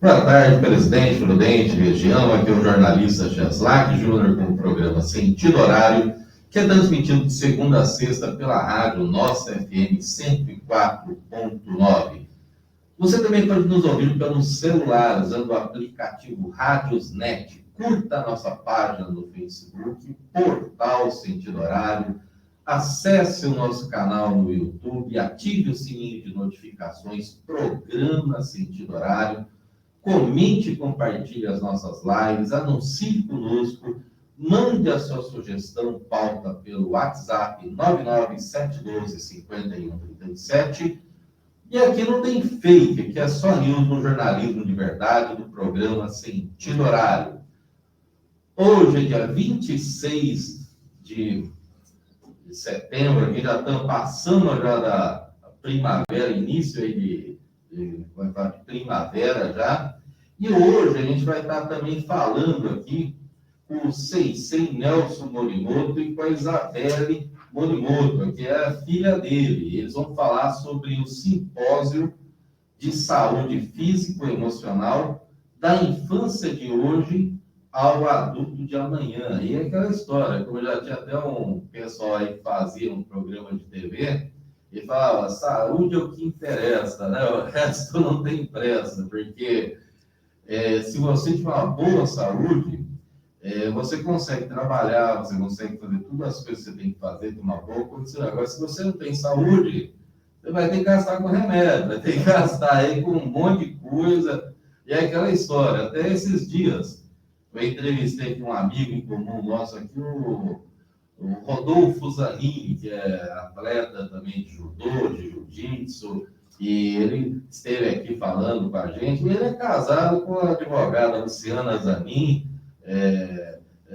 Boa tarde, presidente, prudente, região. Aqui é o jornalista Cheslac Júnior com o programa Sentido Horário, que é transmitido de segunda a sexta pela rádio Nossa FM 104.9. Você também pode nos ouvir pelo celular, usando o aplicativo Rádiosnet. Curta a nossa página no Facebook, Portal Sentido Horário. Acesse o nosso canal no YouTube, ative o sininho de notificações, Programa Sentido Horário. Comente e compartilhe as nossas lives, anuncie conosco, mande a sua sugestão, pauta pelo WhatsApp 99712-5137. E aqui não tem fake, aqui é só news no jornalismo de verdade do programa Sentido Horário. Hoje é dia 26 de setembro, aqui já estamos passando já da primavera, início aí de primavera já. E hoje a gente vai estar também falando aqui com o Sensei Nelson Morimoto e com a Isabelle Morimoto, que é a filha dele. Eles vão falar sobre o simpósio de saúde físico-emocional da infância de hoje ao adulto de amanhã. E é aquela história, como já tinha até um pessoal aí que fazia um programa de TV, e falava, saúde é o que interessa, né? O resto não tem pressa, porque se você tiver uma boa saúde, você consegue trabalhar, você consegue fazer todas as coisas que você tem que fazer, ter uma boa condição. Agora, se você não tem saúde, você vai ter que gastar com remédio, vai ter que gastar aí com um monte de coisa. E é aquela história, até esses dias, eu entrevistei aqui um amigo em comum nosso aqui, o Rodolfo Zanini, que é atleta também de judô, de jiu-jitsu, e ele esteve aqui falando com a gente. E ele é casado com a advogada Luciana Zanin,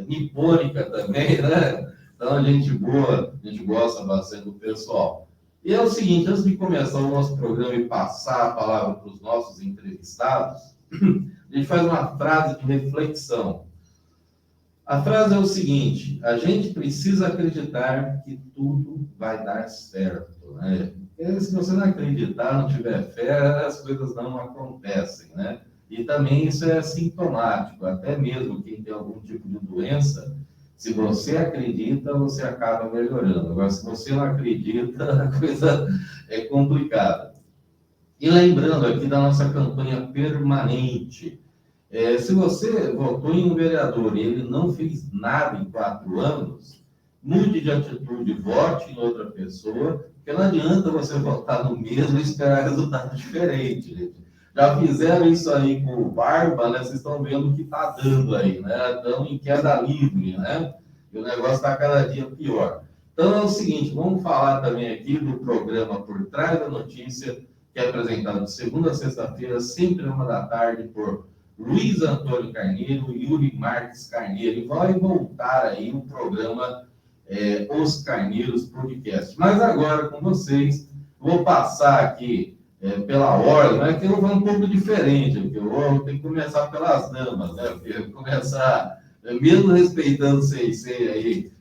nipônica também, né? Então, gente boa, a gente gosta bastante do pessoal. E é o seguinte, antes de começar o nosso programa e passar a palavra para os nossos entrevistados, a gente faz uma frase de reflexão. A frase é o seguinte: a gente precisa acreditar que tudo vai dar certo, né? Porque se você não acreditar, não tiver fé, as coisas não acontecem, né? E também isso é sintomático, até mesmo quem tem algum tipo de doença, se você acredita, você acaba melhorando. Agora, se você não acredita, a coisa é complicada. E lembrando aqui da nossa campanha permanente, se você votou em um vereador e ele não fez nada em 4 anos, mude de atitude, vote em outra pessoa, porque não adianta você votar no mesmo e esperar resultado diferente, gente. Já fizeram isso aí com o Barba, né? Vocês estão vendo o que está dando aí, né? Estão em queda livre, né? E o negócio está cada dia pior. Então é o seguinte, vamos falar também aqui do programa Por Trás da Notícia, que é apresentado de segunda a sexta-feira, sempre 13h, por Luiz Antônio Carneiro e Yuri Marques Carneiro. E vai voltar aí o programa Os Carneiros Podcast. Mas agora com vocês, vou passar aqui pela ordem, mas que eu vou um pouco diferente, porque eu vou ter que começar pelas damas, né? Porque começar, mesmo respeitando o Sensei aí,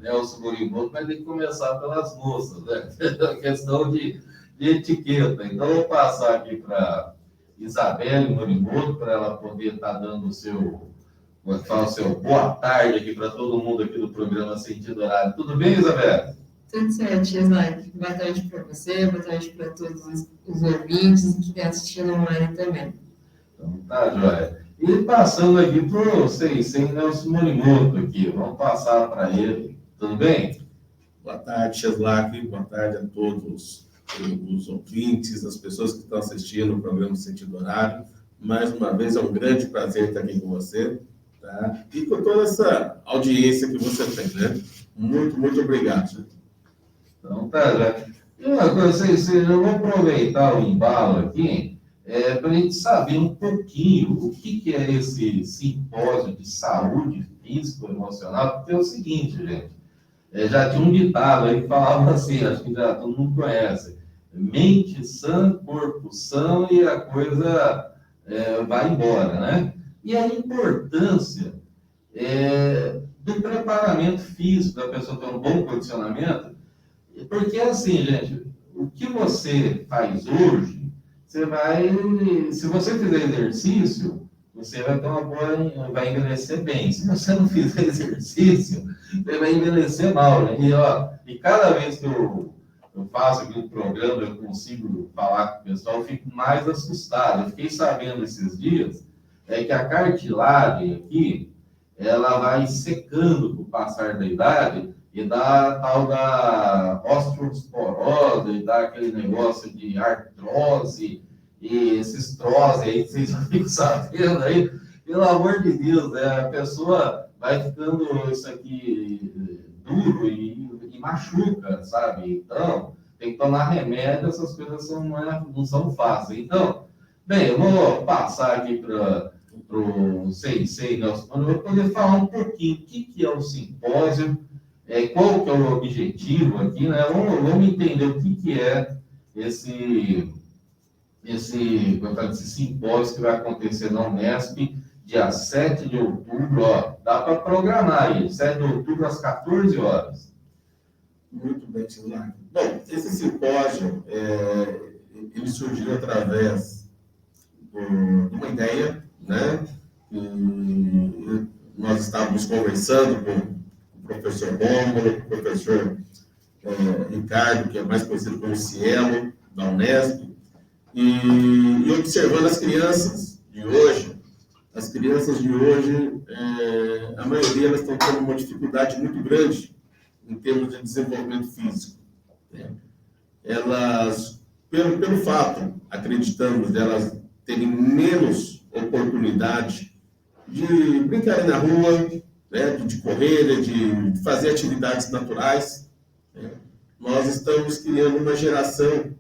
Nelson Morimoto, mas tem que começar pelas moças, né? A questão de etiqueta. Então, eu vou passar aqui para Isabelle Morimoto, para ela poder estar dando o seu boa tarde aqui para todo mundo aqui do programa Sentido Horário. Tudo bem, Isabelle? Tudo certo, Cheslac. Boa tarde para você, boa tarde para todos os ouvintes que estão assistindo online também. Então, tá, joia. E passando aqui para o Sensei Nelson Morimoto aqui, vamos passar para ele. Tudo bem? Boa tarde, Cheslac. Boa tarde a todos os ouvintes, as pessoas que estão assistindo o programa Sentido Horário. Mais uma vez, é um grande prazer estar aqui com você, tá? E com toda essa audiência que você tem, né? Muito, muito obrigado. Então, tá, já. E uma coisa, eu vou aproveitar o embalo aqui para a gente saber um pouquinho o que é esse simpósio de saúde físico-emocional, porque é o seguinte, gente, já tinha um ditado aí que falava assim, acho que já todo mundo conhece, mente sã, corpo são e a coisa vai embora, né? E a importância do preparamento físico, da pessoa ter um bom condicionamento, porque assim, gente, o que você faz hoje, você vai, se você fizer exercício, você vai ter uma boa, vai envelhecer bem. Se você não fizer exercício, você vai envelhecer mal, né? E cada vez que eu faço aqui um programa, eu consigo falar com o pessoal, eu fico mais assustado. Eu fiquei sabendo esses dias que a cartilagem aqui, ela vai secando com o passar da idade e dá tal da osteoporose, e dá aquele negócio de artrose, e esses trose aí, vocês já ficam sabendo aí, pelo amor de Deus, né? A pessoa vai ficando isso aqui duro e machuca, sabe? Então, tem que tomar remédio, essas coisas não são fáceis. Então, bem, eu vou passar aqui para o Sensei Nelson, eu vou poder falar um pouquinho o que é o simpósio, qual que é o objetivo aqui, né? Vamos entender o que é esse simpósio que vai acontecer na Unesp, dia 7 de outubro, ó, dá para programar aí, 7 de outubro às 14 horas. Muito bem, Tilac. Bom, esse simpósio, ele surgiu através de uma ideia, né? E nós estávamos conversando com o professor Rômulo, com o professor Ricardo, que é mais conhecido como Cielo, da Unesp, e observando as crianças de hoje. As crianças de hoje, a maioria, elas estão tendo uma dificuldade muito grande em termos de desenvolvimento físico. Né? Elas, pelo fato, acreditamos, delas terem menos oportunidade de brincar na rua, né? de correr, de fazer atividades naturais, né? Nós estamos criando uma geração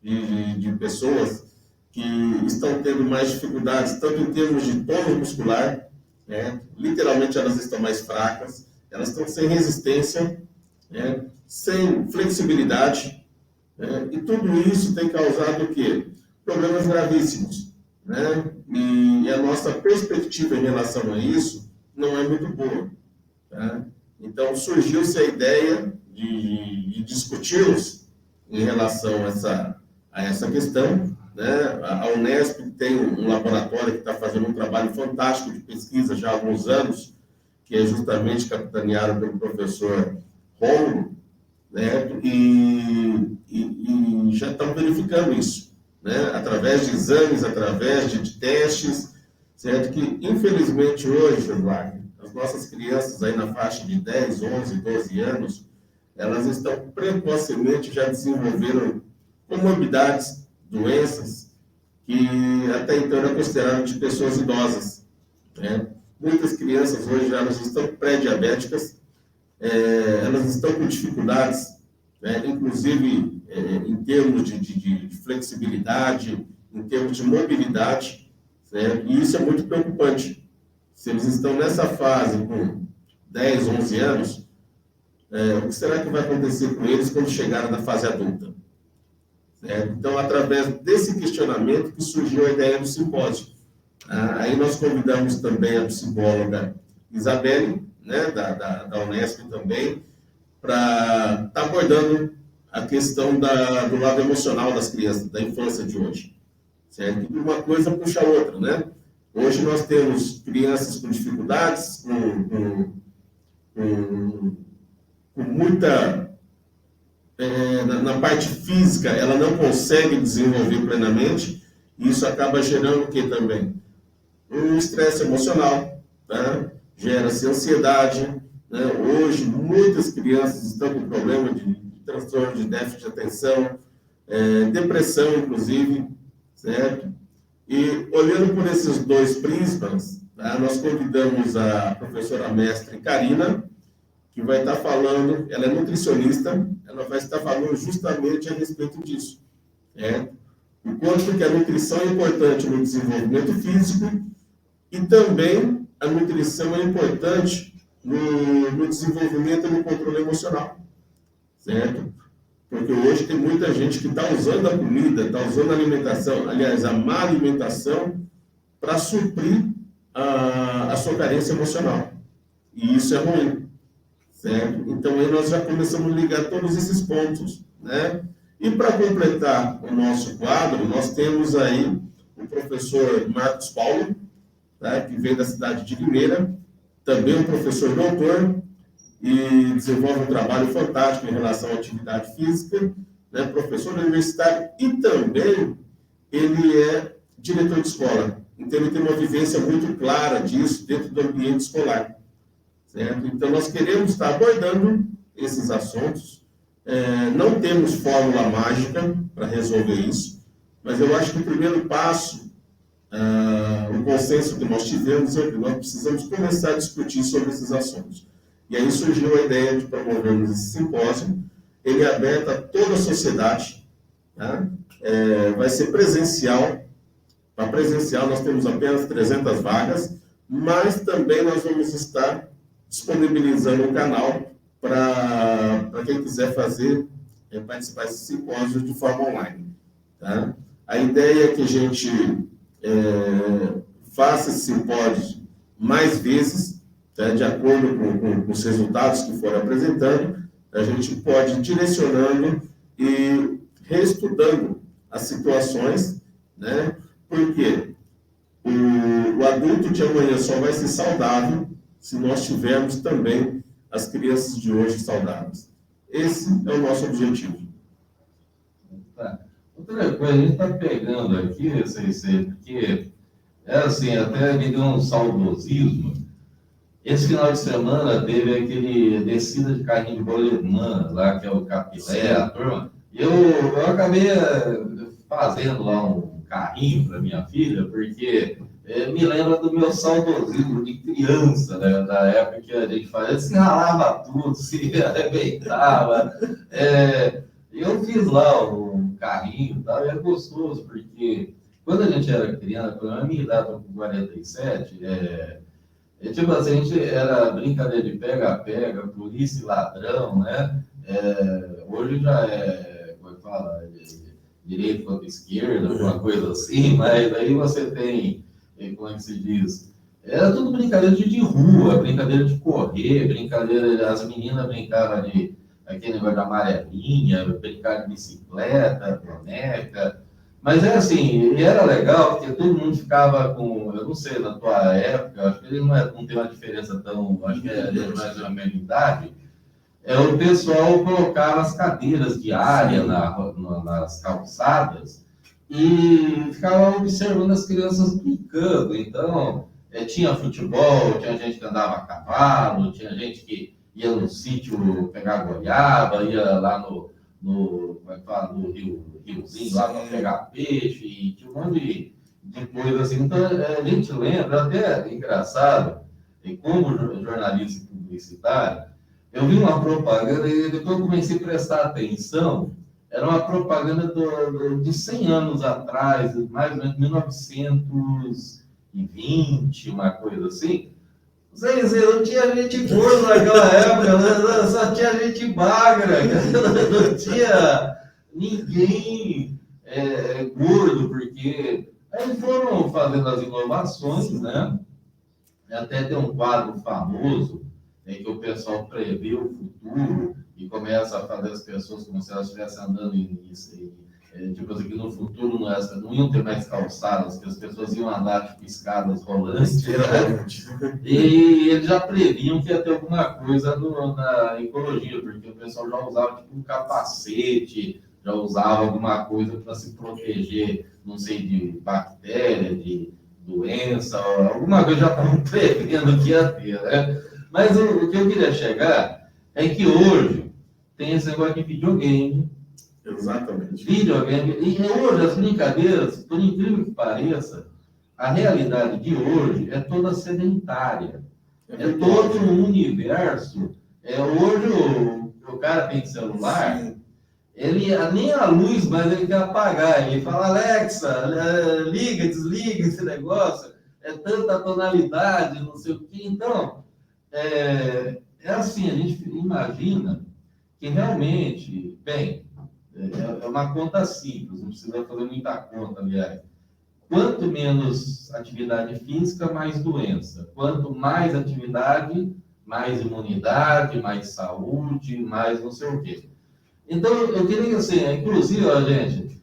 de pessoas que estão tendo mais dificuldades, tanto em termos de tônus muscular, né? Literalmente elas estão mais fracas, elas estão sem resistência, né? Sem flexibilidade, né? E tudo isso tem causado o quê? Problemas gravíssimos, né? E a nossa perspectiva em relação a isso não é muito boa, tá? Então surgiu-se a ideia de discutirmos em relação a essa questão, né? A Unesp tem um laboratório que está fazendo um trabalho fantástico de pesquisa já há alguns anos, que é justamente capitaneado pelo professor Rômulo, né? E já estão verificando isso, né? Através de exames, através de testes, certo? Que, infelizmente, hoje, Eduardo, as nossas crianças aí na faixa de 10, 11, 12 anos, elas estão precocemente já desenvolvendo comorbidades, doenças, que até então eram consideradas de pessoas idosas, né? Muitas crianças hoje elas estão pré-diabéticas, elas estão com dificuldades, né? Inclusive em termos de flexibilidade, em termos de mobilidade, certo? E isso é muito preocupante. Se eles estão nessa fase com 10, 11 anos, o que será que vai acontecer com eles quando chegarem na fase adulta? Certo? Então, através desse questionamento que surgiu a ideia do simpósio. Aí nós convidamos também a psicóloga Isabelle, né, da Unesp também, para estar abordando a questão do lado emocional das crianças, da infância de hoje. Certo? E uma coisa puxa a outra, né? Hoje nós temos crianças com dificuldades, com muita... na parte física, ela não consegue desenvolver plenamente, e isso acaba gerando o que também? Um estresse emocional, tá? Gera-se ansiedade, né? Hoje, muitas crianças estão com problema de transtorno de déficit de atenção, depressão, inclusive, certo? E, olhando por esses dois prismas, tá? Nós convidamos a professora mestre Karina, que vai estar falando, ela é nutricionista, ela vai estar falando justamente a respeito disso. O quanto que a nutrição é importante no desenvolvimento físico e também a nutrição é importante no desenvolvimento e no controle emocional. Certo? Porque hoje tem muita gente que está usando a comida, está usando a alimentação, aliás, a má alimentação, para suprir a sua carência emocional. E isso é ruim. Certo? Então, aí nós já começamos a ligar todos esses pontos, né? E para completar o nosso quadro, nós temos aí o professor Marcos Paulo, tá, que vem da cidade de Limeira, também um professor doutor, e desenvolve um trabalho fantástico em relação à atividade física, né, professor universitário, e também ele é diretor de escola. Então, ele tem uma vivência muito clara disso dentro do ambiente escolar. Certo? Então, nós queremos estar abordando esses assuntos. Não temos fórmula mágica para resolver isso, mas eu acho que o primeiro passo, o consenso que nós tivemos é que nós precisamos começar a discutir sobre esses assuntos. E aí surgiu a ideia de promovermos esse simpósio. Ele é aberto a toda a sociedade, tá? Vai ser presencial. Para presencial, nós temos apenas 300 vagas, mas também nós vamos estar disponibilizando um canal para quem quiser participar desse simpósio de forma online. Tá? A ideia é que a gente faça esse simpósio mais vezes, tá? De acordo com os resultados que forem apresentando, a gente pode ir direcionando e reestudando as situações, né? Porque o adulto de amanhã só vai ser saudável se nós tivermos também as crianças de hoje saudáveis. Esse é o nosso objetivo. Tá. Outra coisa, a gente está pegando aqui, porque é assim, até me deu um saudosismo. Esse final de semana teve aquele descida de carrinho de rolemã lá, que é o Capilé, a turma. Eu acabei fazendo lá um carrinho para minha filha, porque me lembra do meu saudosismo de criança, né? Da época que a gente fazia, se ralava tudo, se arrebentava. Eu fiz lá um carrinho, tá? E é gostoso, porque quando a gente era criança, a minha idade com 47, tipo assim, a gente era brincadeira de pega-pega, polícia e ladrão, né? Hoje já como é que fala? Direita contra esquerda, alguma coisa assim, mas aí você tem, como é que se diz? Era tudo brincadeira de rua, brincadeira de correr, brincadeira, as meninas brincavam de aquele negócio de amarelinha, brincar de bicicleta, boneca, mas assim, e era legal, porque todo mundo ficava com, eu não sei, na tua época, acho que ele não tem uma diferença tão, acho que é mais ou menos a mesma idade, o pessoal colocava as cadeiras de área nas calçadas e ficava observando as crianças brincando. Então, tinha futebol, tinha gente que andava a cavalo, tinha gente que ia no sítio pegar goiaba, ia lá como é que fala, no riozinho lá para pegar peixe, e tinha um monte de coisa assim. Então, a gente lembra, até engraçado, e como jornalista e publicitário, eu vi uma propaganda e depois eu comecei a prestar atenção. Era uma propaganda de 100 anos atrás, mais ou menos 1920, uma coisa assim. Não tinha gente gorda naquela época, né? Só tinha gente magra, não tinha ninguém gordo, porque aí foram fazendo as inovações, né? Até tem um quadro famoso em que o pessoal prevê o futuro e começa a fazer as pessoas como se elas estivessem andando tipo assim, que no futuro não iam ter mais calçadas, que as pessoas iam andar tipo escadas rolantes, né? E eles já previam que ia ter alguma coisa na ecologia, porque o pessoal já usava tipo um capacete, já usava alguma coisa para se proteger, não sei, de bactéria, de doença, alguma coisa já estavam prevendo que ia ter, né? Mas o que eu queria chegar é que hoje tem esse negócio de videogame. Exatamente. Videogame. E hoje as brincadeiras, por incrível que pareça, a realidade de hoje é toda sedentária. É todo um universo. Hoje o cara tem celular, sim, ele nem a luz, mas ele quer apagar. Ele fala, Alexa, liga, desliga esse negócio. É tanta tonalidade, não sei o quê. Então, assim, a gente imagina que realmente, bem, é uma conta simples, não precisa fazer muita conta, aliás. Quanto menos atividade física, mais doença. Quanto mais atividade, mais imunidade, mais saúde, mais não sei o quê. Então, eu queria que, assim, inclusive, ó, gente,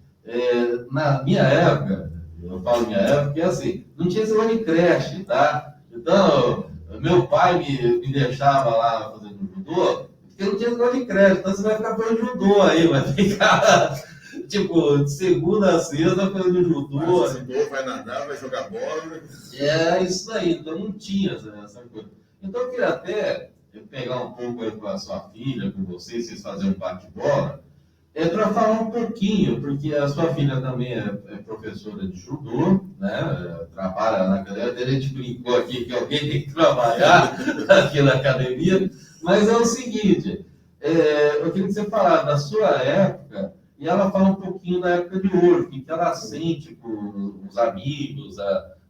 na minha época, eu falo minha época, porque assim, não tinha esse negócio de creche, tá? Então, meu pai me deixava lá fazendo judô, porque não tinha esse negócio de creche, então você vai ficar fazendo judô aí, vai ficar, tipo, de segunda a sexta fazendo judô. Vai nadar, vai jogar bola. É isso aí, então não tinha essa coisa. Então eu queria até pegar um pouco aí com a sua filha, com vocês fazerem um bate-bola, para falar um pouquinho, porque a sua filha também é professora de judô, né? Trabalha na academia, a gente brincou aqui que alguém tem que trabalhar aqui na academia, mas é o seguinte, eu queria que você falasse da sua época, e ela fala um pouquinho da época de hoje, o que ela sente com os amigos,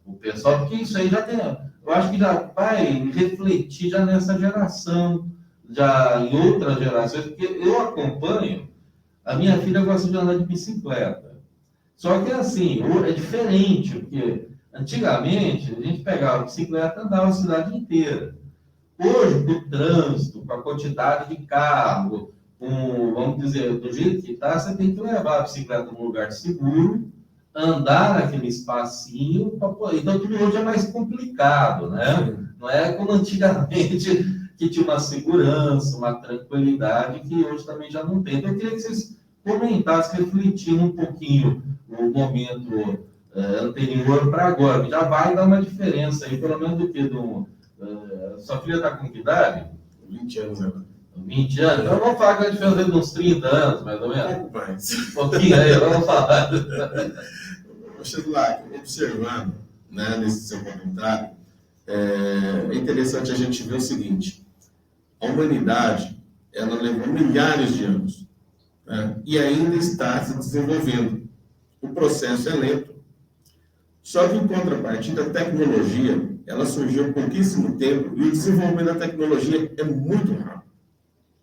o pessoal, porque isso aí já tem, eu acho que já vai refletir já nessa geração, já em outras gerações, porque eu acompanho, a minha filha gosta de andar de bicicleta. Só que assim, é diferente, porque antigamente a gente pegava a bicicleta e andava a cidade inteira. Hoje, com o trânsito, com a quantidade de carro, vamos dizer, do jeito que está, você tem que levar a bicicleta num lugar seguro, andar naquele espacinho, então tudo hoje é mais complicado, né? Não é como antigamente, que tinha uma segurança, uma tranquilidade, que hoje também já não tem. Então eu queria que vocês comentassem, refletindo um pouquinho o momento anterior para agora, que já vai dar uma diferença aí, pelo menos do que sua filha está com que idade? 20 anos agora. 20 anos? Então vamos falar que a diferença de uns 30 anos, mais ou menos. Um pouco mais. Um pouquinho aí, vamos falar. Lá, observando, né, nesse seu comentário, é interessante a gente ver o seguinte: a humanidade, ela levou milhares de anos, né, e ainda está se desenvolvendo. O processo é lento. Só que, em contrapartida, a tecnologia, ela surgiu há pouquíssimo tempo e o desenvolvimento da tecnologia é muito rápido,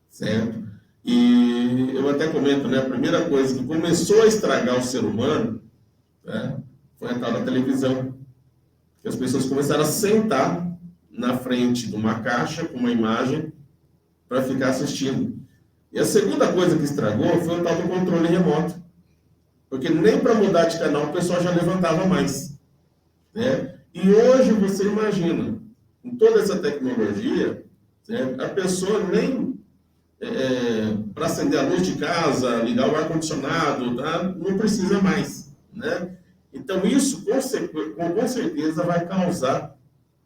certo? E eu até comento, né, a primeira coisa que começou a estragar o ser humano, né, foi a tal da televisão. Que as pessoas começaram a sentar na frente de uma caixa com uma imagem para ficar assistindo. E a segunda coisa que estragou foi o tal do controle remoto. Porque nem para mudar de canal o pessoal já levantava mais, né? E hoje você imagina, com toda essa tecnologia, né, a pessoa nem para acender a luz de casa, ligar o ar-condicionado, tá, não precisa mais, né? Então isso com certeza vai causar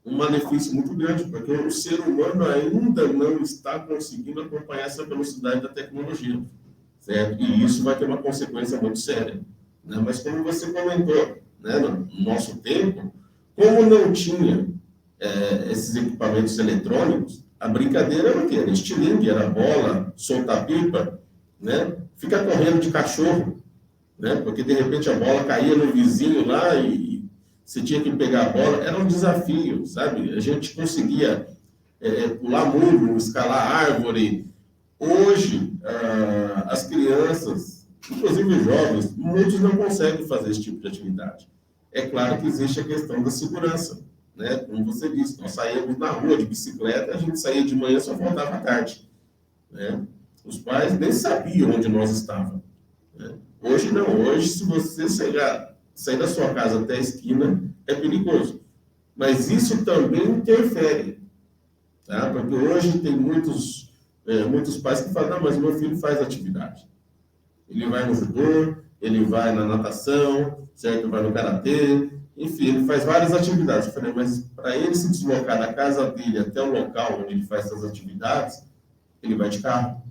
um malefício muito grande, porque o ser humano ainda não está conseguindo acompanhar essa velocidade da tecnologia, certo? E isso vai ter uma consequência muito séria, né? Mas como você comentou, né, no nosso tempo, como não tinha esses equipamentos eletrônicos, a brincadeira era o quê? Era estilingue, era bola, soltar pipa, né? Ficar correndo de cachorro, né? Porque de repente a bola caía no vizinho lá e você tinha que pegar a bola. Era um desafio, sabe? A gente conseguia pular muro, escalar árvore. Hoje, as crianças, inclusive os jovens, muitos não conseguem fazer esse tipo de atividade. É claro que existe a questão da segurança, né? Como você disse, nós saíamos na rua de bicicleta, a gente saía de manhã, só voltava à tarde, né? Os pais nem sabiam onde nós estávamos, né? Hoje não, hoje se você sair da sua casa até a esquina, é perigoso. Mas isso também interfere, tá? Porque hoje tem muitos pais que falam, não, mas meu filho faz atividade. Ele vai no judô, ele vai na natação, certo? Vai no karatê, enfim, ele faz várias atividades. Eu falei, mas para ele se deslocar da casa dele até o local onde ele faz essas atividades, ele vai de carro.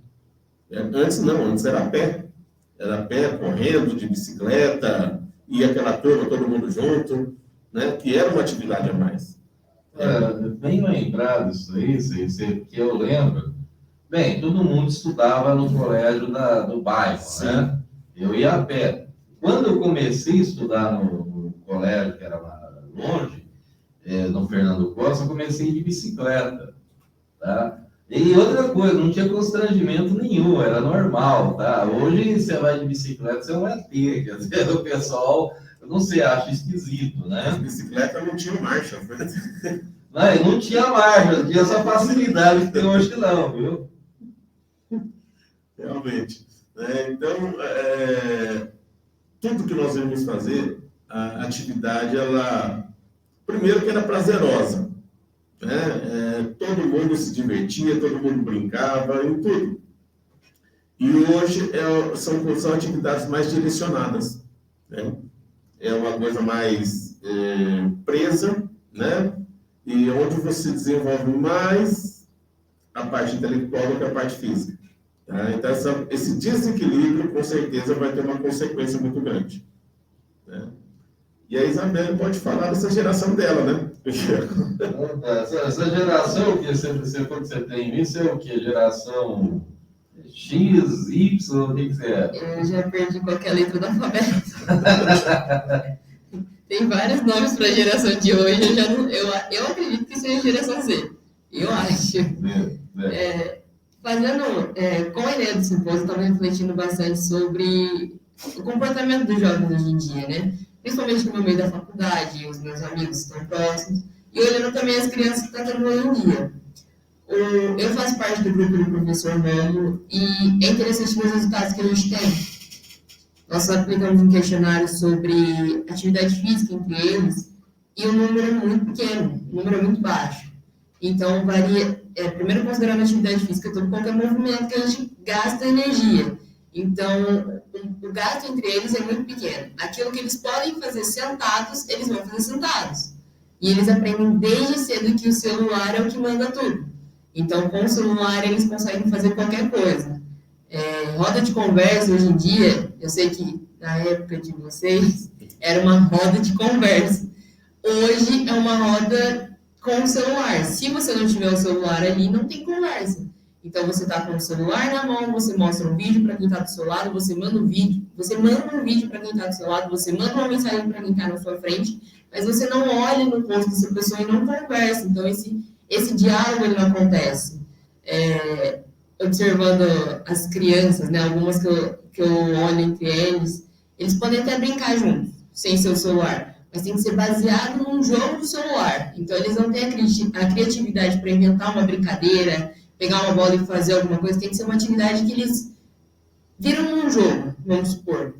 Antes não, antes era a pé. Era a pé, correndo, de bicicleta, ia aquela turma, todo mundo junto, né? Que era uma atividade a mais. Bem lembrado isso aí, que eu lembro. Bem, todo mundo estudava no colégio do bairro, né? Eu ia a pé. Quando eu comecei a estudar no colégio, que era lá longe, no Fernando Costa, eu comecei de bicicleta, tá? E outra coisa, não tinha constrangimento nenhum, era normal, tá? Hoje você vai de bicicleta, você não é ter, quer dizer, o pessoal, eu não sei, acha esquisito, né? As bicicletas não tinham marcha. Não tinha marcha, tinha essa facilidade que tem hoje não, viu? Realmente. né? Então, tudo que nós vamos fazer, a atividade, ela, primeiro que era prazerosa, né? Todo mundo se divertia, todo mundo brincava, em tudo. E hoje são atividades mais direcionadas, né? É uma coisa mais presa, né? E onde você desenvolve mais a parte intelectual do que a parte física. Tá? Então, esse desequilíbrio, com certeza, vai ter uma consequência muito grande, né? E a Isabelle pode falar dessa geração dela, né? Essa geração que você tem visto é o que? Geração X, Y, o que você é? Eu já perdi qualquer letra do alfabeto. Tem vários nomes para a geração de hoje. Eu acredito que seja a geração Z. Eu acho. Com a ideia do simpósio, estava refletindo bastante sobre o comportamento dos jovens hoje em dia, né? Principalmente no meio da faculdade, os meus amigos estão próximos, e olhando também as crianças que estão tendo hoje em dia. Eu faço parte do grupo do professor Rômulo, e é interessante ver os resultados que a gente tem. Nós aplicamos um questionário sobre atividade física entre eles, e o número é muito pequeno, o número é muito baixo. Então, varia, primeiro considerando a atividade física, todo qualquer movimento que a gente gasta energia. Então, o gasto entre eles é muito pequeno. Aquilo que eles podem fazer sentados, eles vão fazer sentados. E eles aprendem desde cedo que o celular é o que manda tudo. Então, com o celular, eles conseguem fazer qualquer coisa. Roda de conversa, hoje em dia, eu sei que na época de vocês, era uma roda de conversa. Hoje é uma roda com o celular. Se você não tiver o celular ali, não tem conversa. Então, você está com o celular na mão, você mostra um vídeo para quem está do seu lado, você manda um vídeo para quem está do seu lado, você manda uma mensagem para quem está na sua frente, mas você não olha no rosto dessa pessoa e não conversa. Então, esse diálogo ele não acontece. Observando as crianças, né, algumas que eu olho entre eles podem até brincar juntos, sem seu celular, mas tem que ser baseado num jogo do celular. Então, eles não têm a criatividade para inventar uma brincadeira, pegar uma bola e fazer alguma coisa. Tem que ser uma atividade que eles viram num jogo, vamos supor.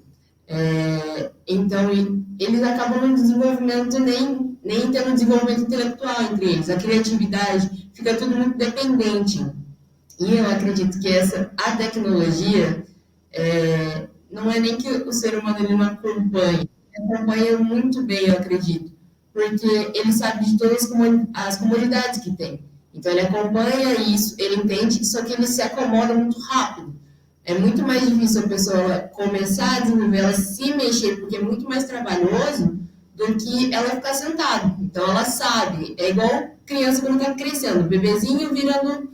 Então, eles acabam no desenvolvimento, nem tendo desenvolvimento intelectual entre eles. A criatividade fica tudo muito dependente. E eu acredito que a tecnologia não é nem que o ser humano ele não acompanha muito bem, eu acredito, porque ele sabe de todas as comodidades que tem. Então, ele acompanha isso, ele entende, só que ele se acomoda muito rápido. É muito mais difícil a pessoa começar a desenvolver, ela se mexer, porque é muito mais trabalhoso do que ela ficar sentada. Então, ela sabe. É igual criança quando está crescendo, bebezinho virando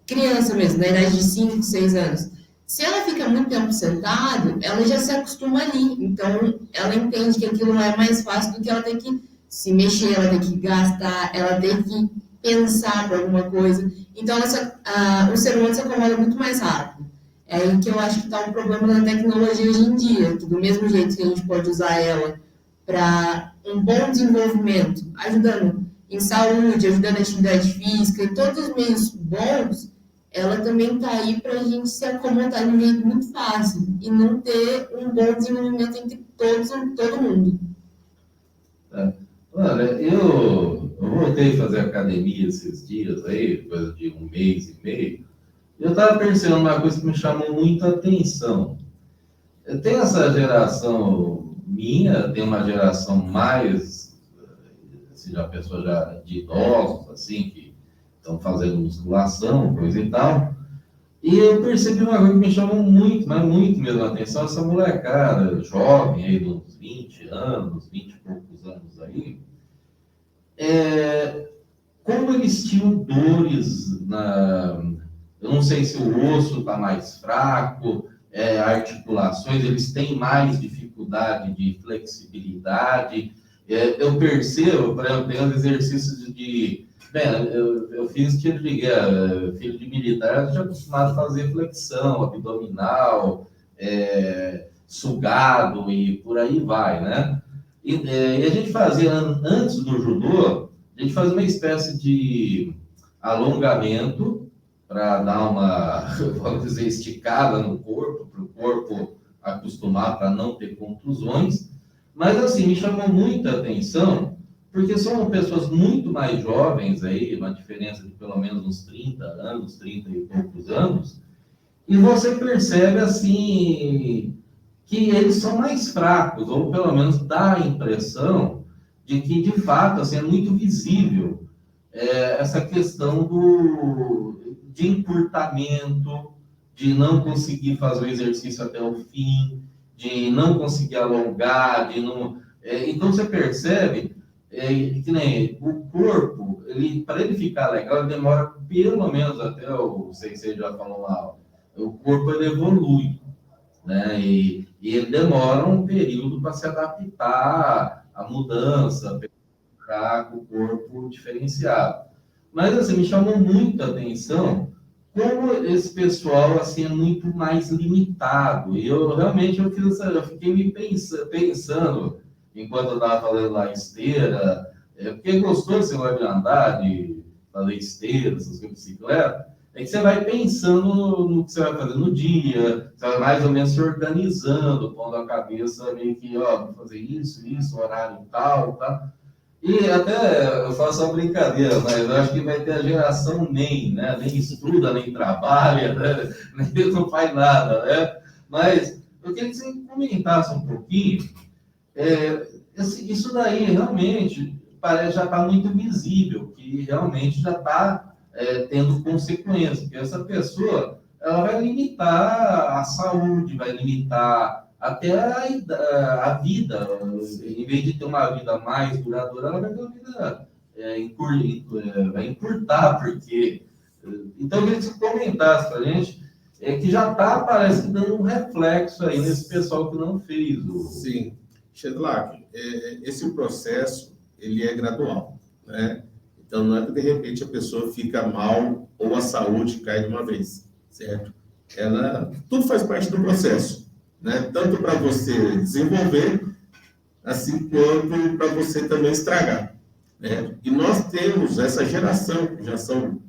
criança mesmo, na idade de 5, 6 anos. Se ela fica muito tempo sentada, ela já se acostuma ali. Então, ela entende que aquilo não é mais fácil do que ela ter que se mexer, ela tem que gastar, ela tem que pensar para alguma coisa. Então, o ser humano se acomoda muito mais rápido. É aí que eu acho que está um problema da tecnologia hoje em dia, que do mesmo jeito que a gente pode usar ela para um bom desenvolvimento, ajudando em saúde, ajudando na atividade física, e todos os meios bons, ela também está aí para a gente se acomodar de um jeito muito fácil e não ter um bom desenvolvimento entre todo mundo. Olha, eu voltei a fazer academia esses dias aí, coisa de 1 mês e meio, e eu estava percebendo uma coisa que me chamou muita atenção. Tem essa geração minha, tem uma geração mais, assim, a pessoa já de idosos, assim, que estão fazendo musculação, coisa e tal, e eu percebi uma coisa que me chamou muito, mas muito mesmo a atenção, essa molecada jovem aí de uns 20 anos, 20 e poucos anos aí, como eles tinham dores eu não sei se o osso está mais fraco, articulações, eles têm mais dificuldade de flexibilidade. Eu percebo, por exemplo, tem uns exercícios eu fiz tiro de guerra, filho de militar, eu já acostumado a fazer flexão abdominal, sugado e por aí vai, né? E a gente fazia, antes do judô, a gente fazia uma espécie de alongamento para dar uma, vamos dizer, esticada no corpo, para o corpo acostumar para não ter contusões. Mas, assim, me chamou muita atenção, porque são pessoas muito mais jovens aí, uma diferença de pelo menos uns 30 anos, 30 e poucos anos, e você percebe, assim, que eles são mais fracos, ou pelo menos dá a impressão de que, de fato, assim, é muito visível essa questão de encurtamento, de não conseguir fazer o exercício até o fim, de não conseguir alongar, de não... então, você percebe que nem o corpo, para ele ficar legal, ele demora pelo menos até, não sei se você já falou lá, o corpo ele evolui, né? E ele demora um período para se adaptar à mudança, para o corpo diferenciado. Mas, assim, me chamou muito a atenção como esse pessoal, assim, é muito mais limitado. E eu fiquei me pensando, enquanto eu estava falando lá esteira, porque é gostoso você vai andar, de fazer esteira, essas coisas, bicicleta, é que você vai pensando no que você vai fazer no dia, você vai mais ou menos se organizando, pondo a cabeça meio que, ó, vou fazer isso, horário tal, tá? E até eu faço uma brincadeira, mas eu acho que vai ter a geração nem, né? Nem estuda, nem trabalha, né? Nem não faz nada, né? Mas eu queria que você comentasse um pouquinho. Isso daí realmente parece já está muito visível, que realmente já está tendo consequências, porque essa pessoa ela vai limitar a saúde, vai limitar até a vida. Em vez de ter uma vida mais duradoura, ela vai ter uma vida vai encurtar, porque... Então, eu queria que você comentasse para a gente, que já está, parece, dando um reflexo aí nesse pessoal que não fez. Sim. Shedlak, esse processo, ele é gradual, né? Então, não é que, de repente, a pessoa fica mal ou a saúde cai de uma vez, certo? Tudo faz parte do processo, né? Tanto para você desenvolver, assim quanto para você também estragar, né? E nós temos essa geração, que já são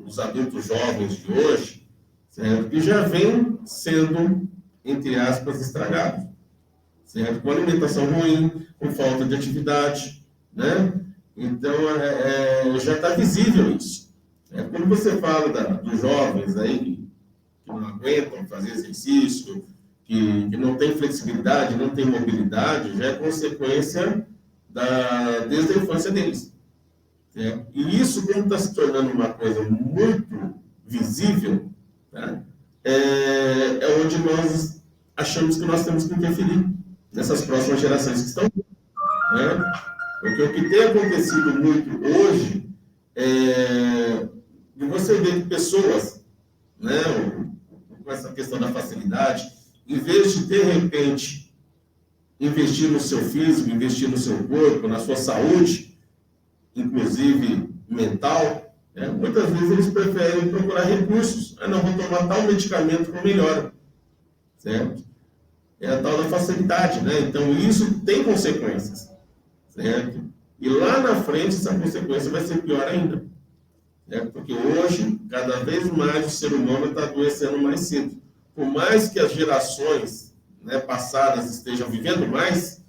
os adultos jovens de hoje, certo? Que já vem sendo, entre aspas, estragados, certo? Com alimentação ruim, com falta de atividade, né? Então, já está visível isso. Quando você fala dos jovens aí que não aguentam fazer exercício, que não tem flexibilidade, não tem mobilidade, já é consequência desde a infância deles. Certo? E isso, quando está se tornando uma coisa muito visível, né? É onde nós achamos que nós temos que interferir nessas próximas gerações que estão, né? Porque o que tem acontecido muito hoje de você ver pessoas, né, com essa questão da facilidade, em vez de repente, investir no seu físico, investir no seu corpo, na sua saúde, inclusive mental, né, muitas vezes eles preferem procurar recursos. Não, vou tomar tal medicamento que melhora, certo? É a tal da facilidade, né? Então, isso tem consequências, certo? E lá na frente, essa consequência vai ser pior ainda, certo? Porque hoje, cada vez mais, o ser humano está adoecendo mais cedo. Por mais que as gerações, né, passadas estejam vivendo mais,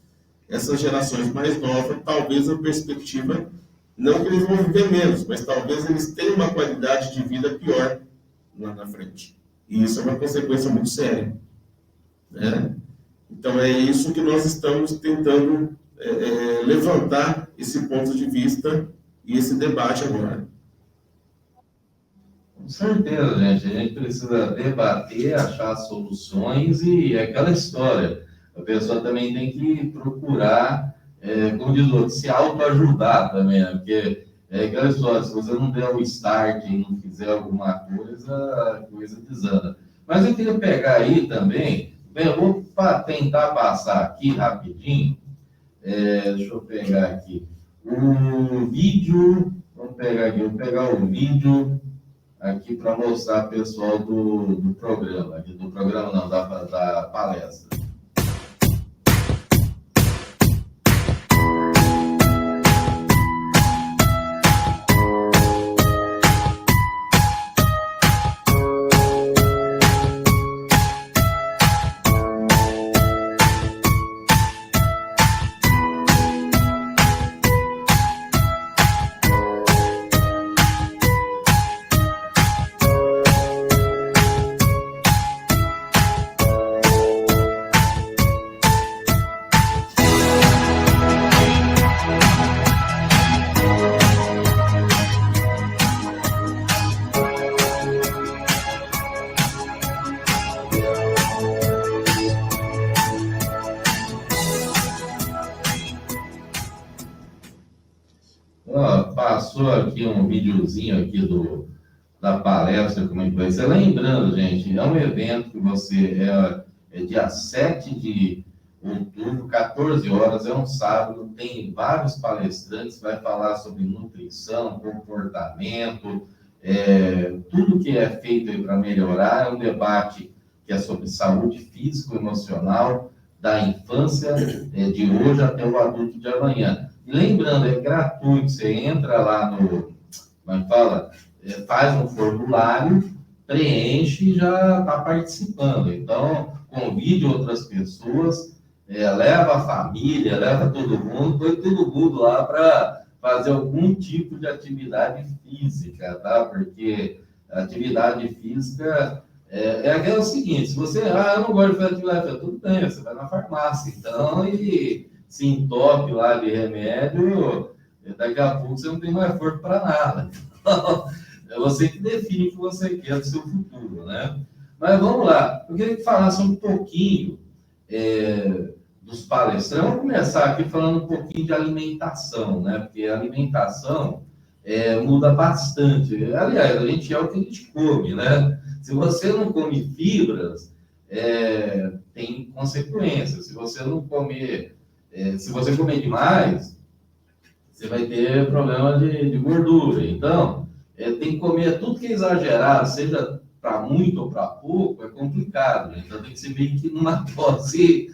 essas gerações mais novas, talvez a perspectiva, não que eles vão viver menos, mas talvez eles tenham uma qualidade de vida pior lá na frente. E isso é uma consequência muito séria, né? Então, é isso que nós estamos tentando levantar esse ponto de vista e esse debate agora. Com certeza, gente. A gente precisa debater, achar soluções e é aquela história. A pessoa também tem que procurar, como diz o outro, se autoajudar também, né? Porque é aquela história, se você não der o start e não fizer alguma coisa, a coisa desanda. Mas eu queria pegar aí também, eu vou tentar passar aqui rapidinho, deixa eu pegar aqui, o vídeo, vou pegar o vídeo aqui para mostrar o pessoal do programa, não, da palestra. passou aqui um videozinho aqui da palestra, como é que vai ser. Lembrando, gente, é um evento que é dia 7 de outubro, 14 horas, é um sábado, tem vários palestrantes, vai falar sobre nutrição, comportamento, tudo que é feito para melhorar. É um debate que é sobre saúde físico-emocional, da infância de hoje até o adulto de amanhã. E lembrando, é gratuito, você entra lá no, como fala, faz um formulário, preenche e já está participando. Então, convide outras pessoas, leva a família, leva todo mundo, põe todo mundo lá para fazer algum tipo de atividade física, tá? Porque a atividade física é o seguinte: se você, eu não gosto de fazer atividade física, tudo bem, você vai na farmácia, então, e se entope lá de remédio, daqui a pouco você não tem mais força para nada. Então, é você que define o que você quer do seu futuro, né? Mas vamos lá, eu queria que falasse um pouquinho dos palestrantes. Vamos começar aqui falando um pouquinho de alimentação, né? Porque a alimentação muda bastante. Aliás, a gente é o que a gente come, né? Se você não come fibras, tem consequências. Se você não comer, se você comer demais, você vai ter problema de gordura. Então, tem que comer tudo que é exagerado, seja para muito ou para pouco, é complicado. Né? Então, tem que ser meio que numa dose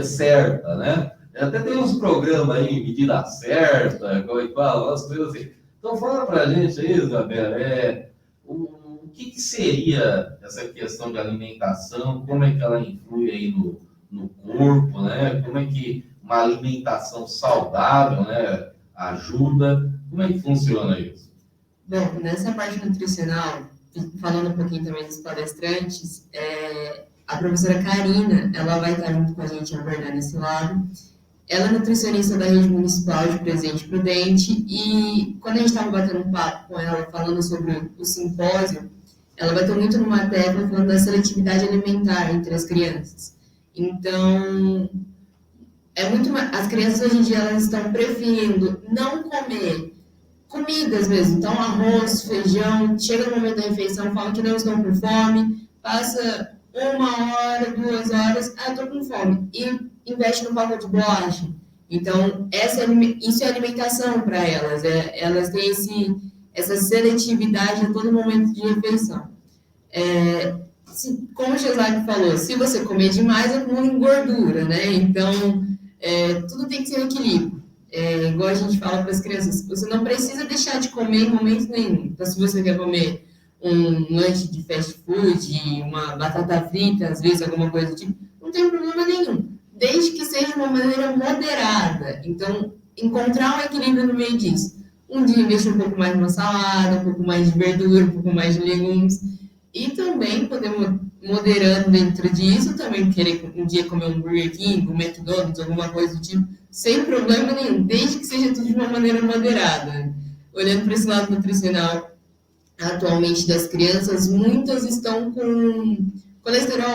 certa, né? Até tem uns programas aí, medida certa, como é que fala, umas coisas assim. Então, fala para a gente aí, Isabela, o que seria essa questão de alimentação, como é que ela influi aí no corpo, né? Como é que uma alimentação saudável, né, ajuda? Como é que funciona isso? Bom, nessa parte nutricional, falando um pouquinho também dos palestrantes, a professora Karina, ela vai estar junto com a gente abordando esse lado. Ela é nutricionista da rede municipal de Presidente Prudente, e quando a gente estava batendo um papo com ela, falando sobre o simpósio, ela bateu muito numa tecla falando da seletividade alimentar entre as crianças. Então, as crianças hoje em dia elas estão preferindo não comer comidas mesmo, então arroz, feijão, chega no momento da refeição, falam que não estão com fome, passa 1 hora, 2 horas, estou com fome, e investe no pacote de bolacha. Então, isso é alimentação para elas, elas têm essa seletividade a todo momento de refeição. Como o Geslak falou, se você comer demais, acumula em gordura, né? Então, tudo tem que ser um equilíbrio. Igual a gente fala para as crianças, você não precisa deixar de comer em momento nenhum. Então, se você quer comer um lanche de fast food, uma batata frita, às vezes alguma coisa do tipo, não tem problema nenhum, desde que seja de uma maneira moderada. Então, encontrar um equilíbrio no meio disso. Um dia investir um pouco mais numa salada, um pouco mais de verdura, um pouco mais de legumes, e também podemos, moderando dentro disso, também querer um dia comer um Burger King, um McDonald's, alguma coisa do tipo, sem problema nenhum, desde que seja tudo de uma maneira moderada. Olhando para esse lado nutricional, atualmente das crianças, muitas estão com colesterol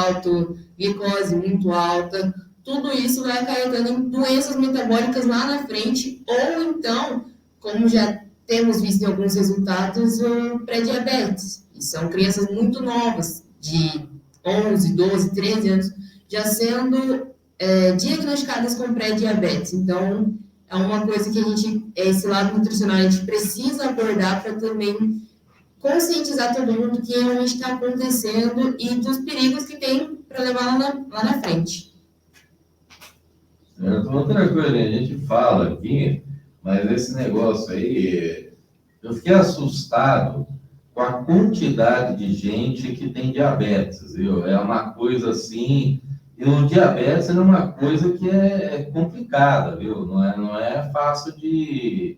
alto, glicose muito alta, tudo isso vai acarretando em doenças metabólicas lá na frente, ou então, como já temos visto em alguns resultados, o pré-diabetes. E são crianças muito novas, de 11, 12, 13 anos, já sendo diagnosticadas com pré-diabetes. Então, é uma coisa que esse lado nutricional, a gente precisa abordar para também conscientizar todo mundo que realmente está acontecendo e dos perigos que tem para levar lá na frente. Certo. Outra coisa, a gente fala aqui, mas esse negócio aí, eu fiquei assustado com a quantidade de gente que tem diabetes, viu? É uma coisa assim, e o diabetes é uma coisa que é complicada, viu? Não é fácil de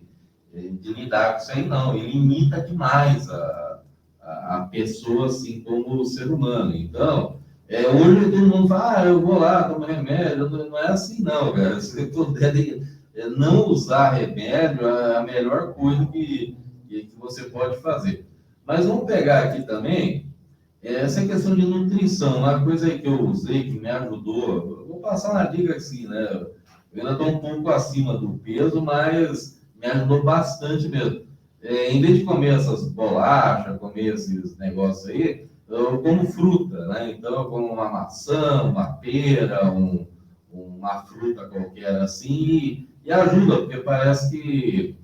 lidar com isso aí, não. E limita demais a pessoa, assim, como o ser humano. Então, hoje todo mundo fala, eu vou lá, tomo remédio. Não é assim, não, cara. Se você puder não usar remédio, é a melhor coisa que você pode fazer. Mas vamos pegar aqui também essa questão de nutrição. Uma coisa que eu usei, que me ajudou, vou passar uma dica assim, né? Eu ainda estou um pouco acima do peso, mas me ajudou bastante mesmo. Em vez de comer essas bolachas, comer esses negócios aí, eu como fruta, né? Então eu como uma maçã, uma pera, uma fruta qualquer assim, e ajuda, porque parece que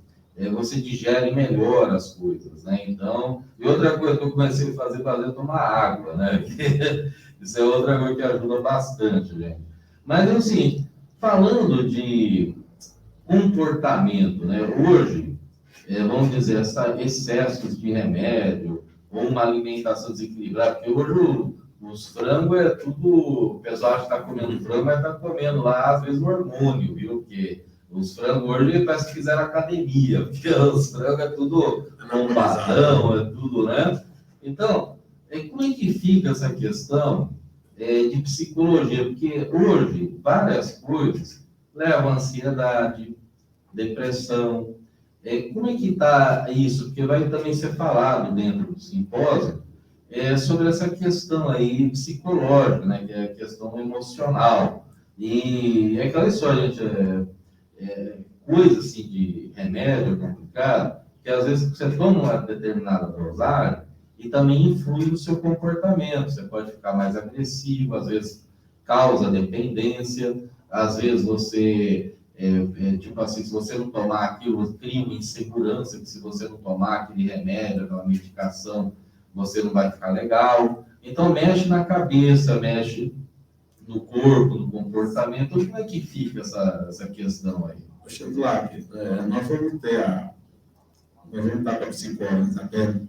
você digere melhor as coisas, né? Então, e outra coisa que eu comecei a fazer é tomar água, né? Isso é outra coisa que ajuda bastante, gente. Mas é o seguinte, falando de comportamento, né? Hoje, vamos dizer, excessos de remédio ou uma alimentação desequilibrada, porque hoje os frangos é tudo, o pessoal acha que está comendo frango, mas está comendo lá, às vezes, um hormônio, viu? Porque os frangos hoje parece que fizeram academia, porque os frangos é tudo bombadão, é tudo, né? Então, como é que fica essa questão de psicologia? Porque hoje, várias coisas levam a ansiedade, depressão. Como é que está isso? Porque vai também ser falado dentro do simpósio sobre essa questão aí psicológica, né? Que é a questão emocional. E é aquela história, gente, coisa assim de remédio complicado, que às vezes você toma uma determinada dosagem e também influi no seu comportamento. Você pode ficar mais agressivo, às vezes causa dependência, às vezes você, tipo assim, se você não tomar aquilo, cria uma insegurança, que se você não tomar aquele remédio, aquela medicação, você não vai ficar legal. Então, mexe na cabeça, mexe no corpo, no comportamento. Como é que fica essa questão aí? Poxa, Vlad, nós vamos ter nós vamos estar com a psicóloga Isabel,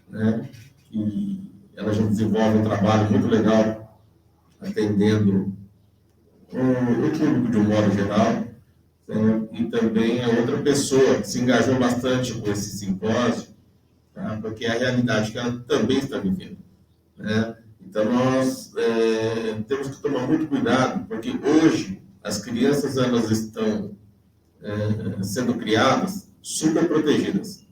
né? E ela já desenvolve um trabalho muito legal atendendo o público de um modo geral, né? E também é outra pessoa que se engajou bastante com esse simpósio, tá? Porque é a realidade que ela também está vivendo, né? Então nós temos que tomar muito cuidado, porque hoje as crianças elas estão sendo criadas super protegidas,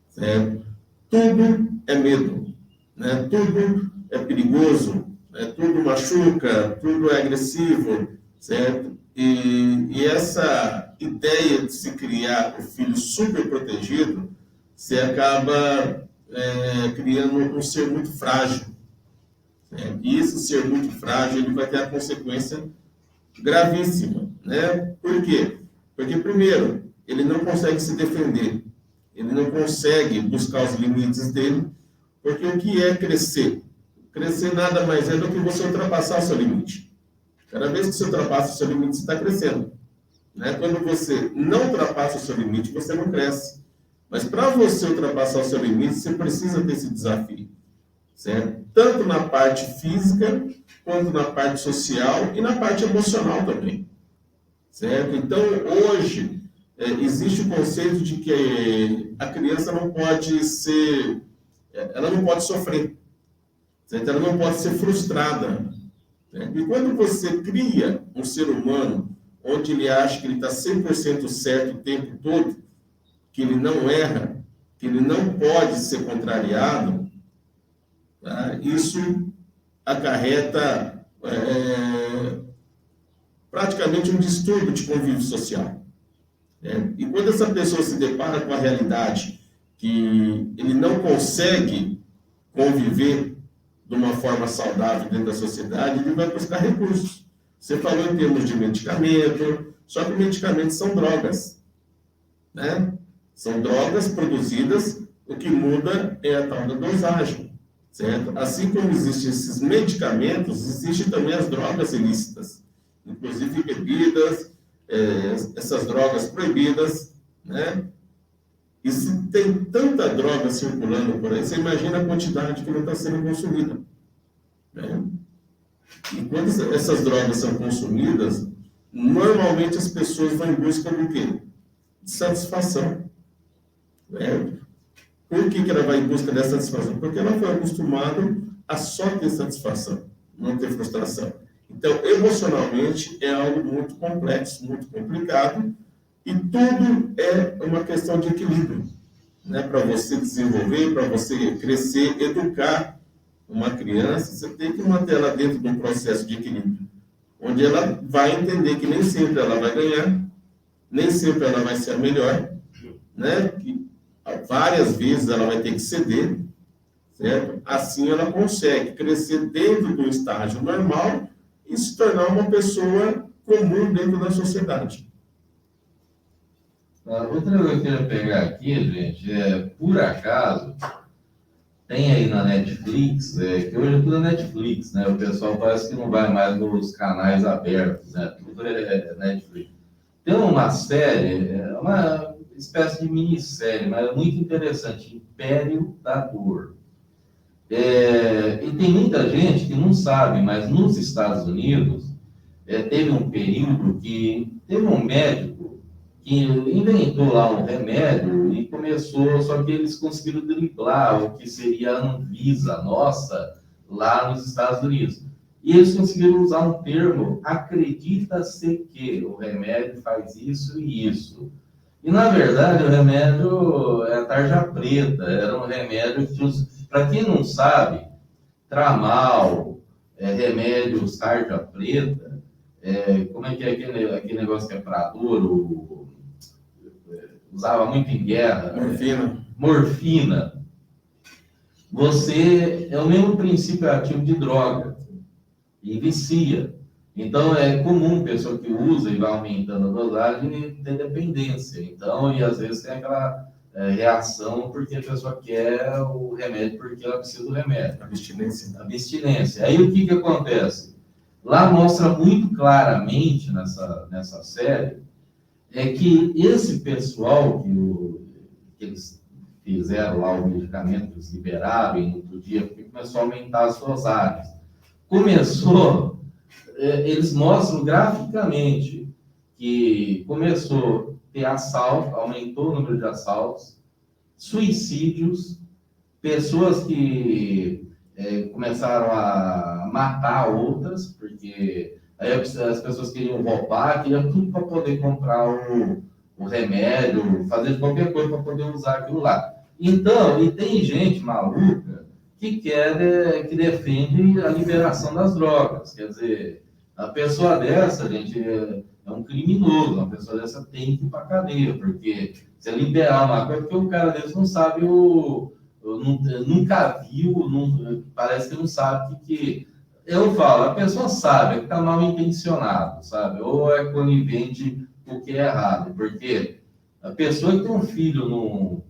certo? Tudo é medo, né? Tudo é perigoso, né? Tudo machuca, tudo é agressivo, certo? E essa ideia de se criar o filho super protegido, se acaba criando um ser muito frágil, certo? E esse ser muito frágil ele vai ter a consequência gravíssima, né? Por quê? Porque, primeiro, ele não consegue se defender, ele não consegue buscar os limites dele, porque o que é crescer? Crescer nada mais é do que você ultrapassar o seu limite. Cada vez que você ultrapassa o seu limite, você está crescendo, né? Quando você não ultrapassa o seu limite, você não cresce. Mas para você ultrapassar o seu limite, você precisa ter esse desafio, certo? Tanto na parte física, quanto na parte social e na parte emocional também. Certo? Então, hoje, existe o conceito de que a criança não pode ser, ela não pode sofrer, certo? Ela não pode ser frustrada. Certo? E quando você cria um ser humano onde ele acha que ele está 100% certo o tempo todo, que ele não erra, que ele não pode ser contrariado, tá? Isso acarreta praticamente um distúrbio de convívio social. E quando essa pessoa se depara com a realidade que ele não consegue conviver de uma forma saudável dentro da sociedade, ele vai buscar recursos. Você falou em termos de medicamento, só que medicamentos são drogas, né? São drogas produzidas, o que muda é a tal da dosagem, certo? Assim como existem esses medicamentos, existem também as drogas ilícitas, inclusive bebidas, essas drogas proibidas, né? E se tem tanta droga circulando por aí, você imagina a quantidade que não está sendo consumida, né? E quando essas drogas são consumidas, normalmente as pessoas vão em busca do quê? De satisfação, né? Por que ela vai em busca dessa satisfação? Porque ela foi acostumada a só ter satisfação, não ter frustração. Então, emocionalmente, é algo muito complexo, muito complicado, e tudo é uma questão de equilíbrio, né? Para você desenvolver, para você crescer, educar uma criança, você tem que manter ela dentro de um processo de equilíbrio, onde ela vai entender que nem sempre ela vai ganhar, nem sempre ela vai ser a melhor, né, que várias vezes ela vai ter que ceder, certo? Assim ela consegue crescer dentro do estágio normal e se tornar uma pessoa comum dentro da sociedade. Outra coisa que eu queria pegar aqui, gente, por acaso, tem aí na Netflix, que hoje é tudo é Netflix, né? O pessoal parece que não vai mais nos canais abertos, né? Tudo é Netflix. Tem uma série, uma espécie de minissérie, mas é muito interessante, Império da Dor. E tem muita gente que não sabe, mas nos Estados Unidos, teve um período que teve um médico que inventou lá um remédio e começou, só que eles conseguiram driblar o que seria a Anvisa nossa lá nos Estados Unidos. E eles conseguiram usar um termo, acredita-se que o remédio faz isso e isso. E, na verdade, o remédio é a tarja preta, era um remédio que, para quem não sabe, Tramal, remédios tarja preta, como é que é aquele negócio que é para dor, usava muito em guerra. Morfina. Você é o mesmo princípio ativo de droga e vicia. Então, é comum pessoa que usa e vai aumentando a dosagem ter dependência. Então, e às vezes tem aquela reação porque a pessoa quer o remédio porque ela precisa do remédio. Abstinência. Aí o que acontece? Lá mostra muito claramente nessa série que esse pessoal que eles fizeram lá o medicamento, eles liberaram e no outro dia porque começou a aumentar as dosagens. Eles mostram graficamente que começou a ter assalto, aumentou o número de assaltos, suicídios, pessoas que começaram a matar outras, porque aí as pessoas queriam roubar, queriam tudo para poder comprar o remédio, fazer qualquer coisa para poder usar aquilo lá. Então, e tem gente maluca que que defende a liberação das drogas. Quer dizer, a pessoa dessa, gente, é um criminoso. Uma pessoa dessa tem que ir para a cadeia, porque se liberar uma coisa, porque o cara desse não sabe, nunca viu, parece que não sabe que eu falo, a pessoa sabe, é que está mal intencionado, sabe? Ou é conivente com o que é errado, porque a pessoa que tem um filho num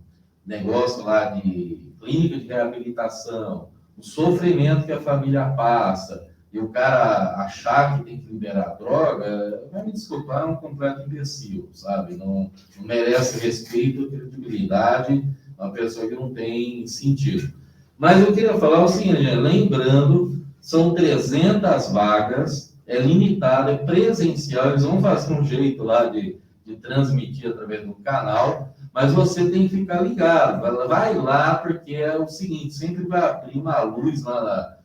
negócio lá de clínica de reabilitação, o sofrimento que a família passa, e o cara achar que tem que liberar a droga, vai me desculpar, é um completo imbecil, sabe? Não merece respeito, credibilidade, uma pessoa que não tem sentido. Mas eu queria falar o seguinte, lembrando, são 300 vagas, é limitado, é presencial, eles vão fazer um jeito lá de transmitir através do canal, mas você tem que ficar ligado, vai lá, porque é o seguinte, sempre vai abrir uma luz lá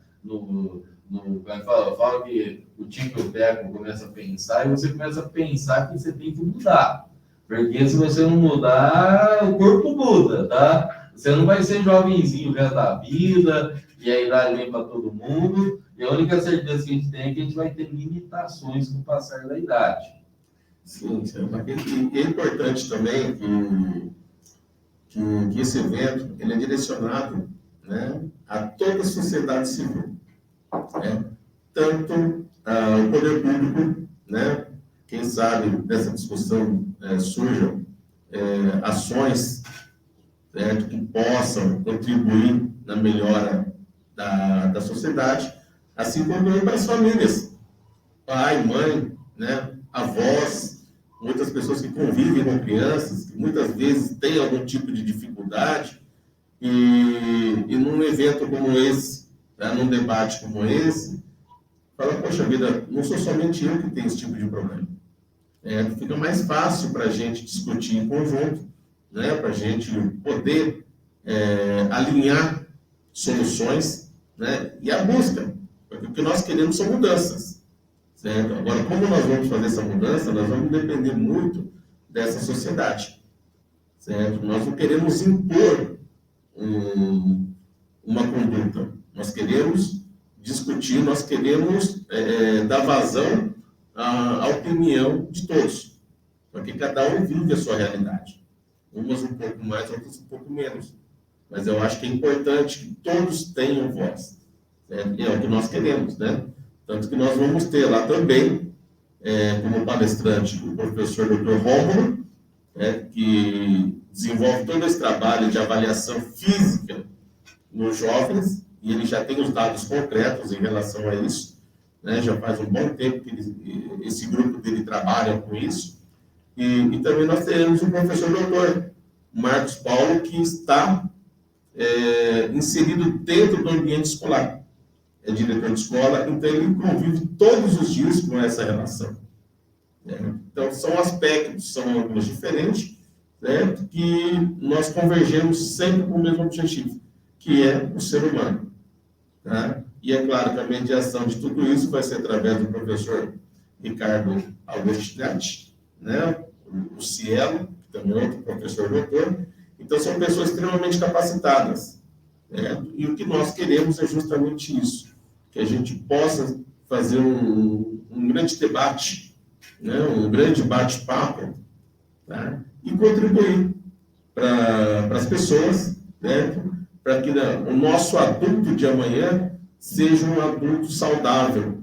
fala que o tico e o teco começa a pensar, e você começa a pensar que você tem que mudar, porque se você não mudar, o corpo muda, tá? Você não vai ser jovenzinho o resto da vida, e a idade vem para todo mundo, e a única certeza que a gente tem é que a gente vai ter limitações com o passar da idade. Sim, é importante também que esse evento ele é direcionado, né, a toda a sociedade civil, né? Tanto o poder público, né, quem sabe dessa discussão surjam ações, certo, que possam contribuir na melhora da sociedade, assim como também para as famílias, pai, mãe, né, avós, muitas pessoas que convivem com crianças, que muitas vezes têm algum tipo de dificuldade, e num evento como esse, né, num debate como esse, fala, poxa vida, não sou somente eu que tenho esse tipo de problema. Fica mais fácil para a gente discutir em conjunto, né, para a gente poder alinhar soluções, né, e a busca, porque o que nós queremos são mudanças. Certo? Agora, como nós vamos fazer essa mudança, nós vamos depender muito dessa sociedade. Certo? Nós não queremos impor uma conduta. Nós queremos discutir, nós queremos dar vazão à opinião de todos. Porque cada um vive a sua realidade. Umas um pouco mais, outras um pouco menos. Mas eu acho que é importante que todos tenham voz. Né? E é o que nós queremos, né? Tanto que nós vamos ter lá também, como palestrante, o professor Dr. Rômulo, que desenvolve todo esse trabalho de avaliação física nos jovens, e ele já tem os dados concretos em relação a isso, né? Já faz um bom tempo que esse grupo dele trabalha com isso. E também nós teremos o professor doutor Marcos Paulo, que está inserido dentro do ambiente escolar. É diretor de escola, então ele convive todos os dias com essa relação. Então, são aspectos, são alguns diferentes, certo? Que nós convergemos sempre com o mesmo objetivo, que é o ser humano. Tá? E é claro que a mediação de tudo isso vai ser através do professor Ricardo Augustinati, né? O Cielo, que também é outro professor doutor. Então, são pessoas extremamente capacitadas. Né? E o que nós queremos é justamente isso, que a gente possa fazer um grande debate, né? Um grande bate-papo, tá? E contribuir para as pessoas, né? Para que o nosso adulto de amanhã seja um adulto saudável,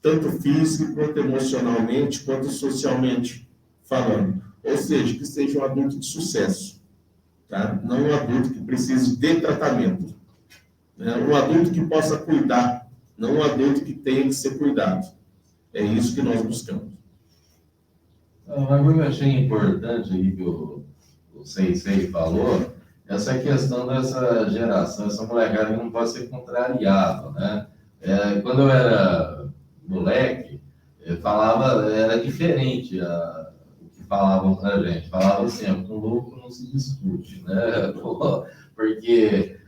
tanto físico, quanto emocionalmente, quanto socialmente falando. Ou seja, que seja um adulto de sucesso. Tá? Não um adulto que precise de tratamento. Né? Um adulto que possa cuidar, não um adulto que tenha que ser cuidado. É isso que nós buscamos. Uma coisa que eu achei importante aí que o Sensei falou, essa questão dessa geração, essa molecada que não pode ser contrariado, né? Quando eu era moleque, era diferente o que falavam pra gente. Falavam assim, com louco não se discute, né? Porque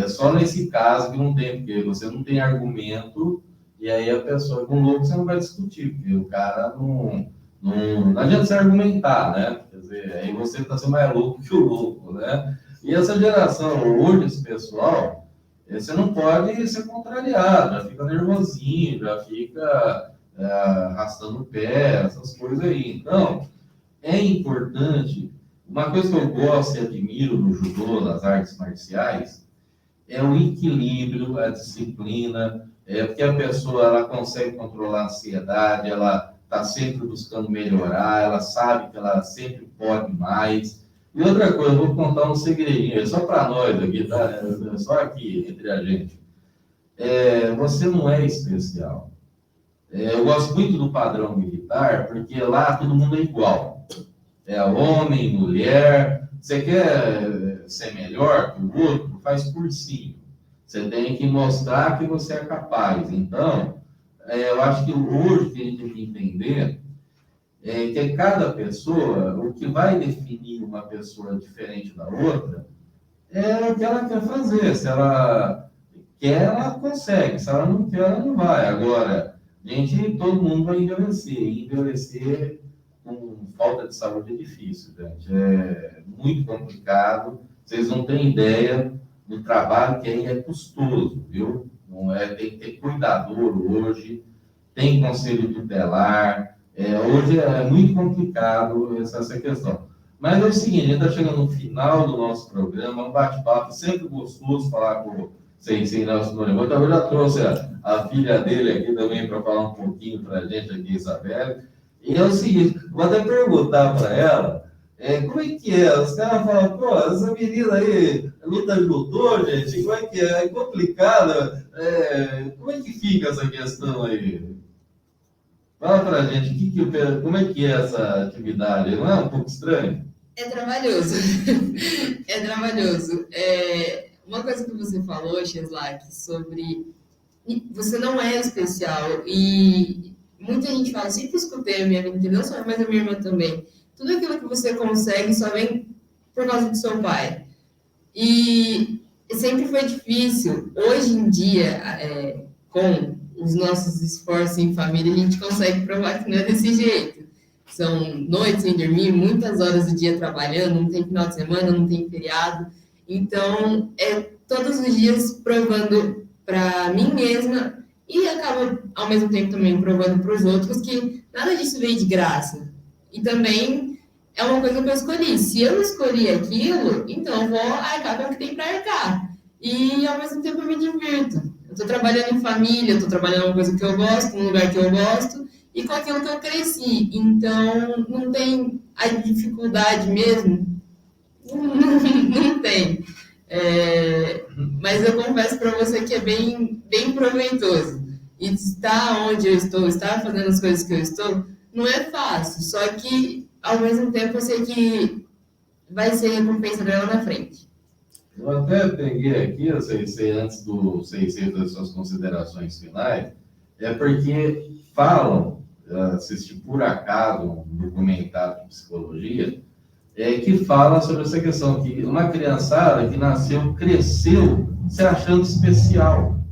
só nesse caso que não tem, porque você não tem argumento, e aí a pessoa com louco você não vai discutir, porque o cara não adianta você argumentar, né? Quer dizer, aí você está sendo mais louco que o louco, né? E essa geração, hoje, esse pessoal, você não pode ser contrariado, já fica nervosinho, já fica arrastando o pé, essas coisas aí. Então, é importante, uma coisa que eu gosto e admiro no judô, nas artes marciais, é o equilíbrio, a disciplina, porque a pessoa ela consegue controlar a ansiedade, ela está sempre buscando melhorar, ela sabe que ela sempre pode mais. E outra coisa, eu vou contar um segredinho, é só para nós aqui, tá? É só aqui, entre a gente. Você não é especial. Eu gosto muito do padrão militar, porque lá todo mundo é igual. Homem, mulher. Você quer ser melhor que o outro? Faz cursinho. Você tem que mostrar que você é capaz. Então, eu acho que hoje que a gente tem que entender que cada pessoa, o que vai definir uma pessoa diferente da outra, é o que ela quer fazer. Se ela quer, ela consegue. Se ela não quer, ela não vai. Agora, todo mundo vai envelhecer. E envelhecer com falta de saúde é difícil, gente. É muito complicado. Vocês não têm ideia do trabalho que ainda é custoso, viu? Tem que ter cuidador hoje, tem conselho tutelar. Hoje é muito complicado essa questão. Mas é o seguinte, a gente está chegando no final do nosso programa, um bate-papo sempre gostoso falar com Sensei Nelson Norimão. Então, eu já trouxe a filha dele aqui também para falar um pouquinho para a gente aqui, Isabelle. E é o seguinte, vou até perguntar para ela, como é que é? Os caras falam, pô, essa menina aí luta judô, gente, como é que é? É complicado. Como é que fica essa questão aí? Fala pra gente, como é que é essa atividade? Não é um pouco estranho? É trabalhoso. É trabalhoso. Uma coisa que você falou, Cheslak, sobre você não é especial. E muita gente fala, sempre escutei a minha amiga, não só, mas a minha irmã também. Tudo aquilo que você consegue só vem por causa do seu pai. E sempre foi difícil. Hoje em dia, com os nossos esforços em família, a gente consegue provar que não é desse jeito. São noites sem dormir, muitas horas do dia trabalhando, não tem final de semana, não tem feriado. Então, todos os dias provando para mim mesma e acaba, ao mesmo tempo, também provando para os outros que nada disso veio de graça. E também é uma coisa que eu escolhi. Se eu escolhi aquilo, então eu vou arcar com o que tem para arcar. E ao mesmo tempo eu me divirto. Eu estou trabalhando em família, eu estou trabalhando uma coisa que eu gosto, num lugar que eu gosto, e com aquilo que eu cresci. Então não tem a dificuldade mesmo. Não tem. Mas eu confesso para você que é bem proveitoso. E estar onde eu estou, estar fazendo as coisas que eu estou, não é fácil. Só que, ao mesmo tempo, eu sei que vai ser recompensa dela na frente. Eu até peguei aqui, eu sei, antes do 600 das suas considerações finais, é porque falam, assisti por acaso um documentário de psicologia, que fala sobre essa questão, que uma criançada que nasceu, cresceu se achando especial,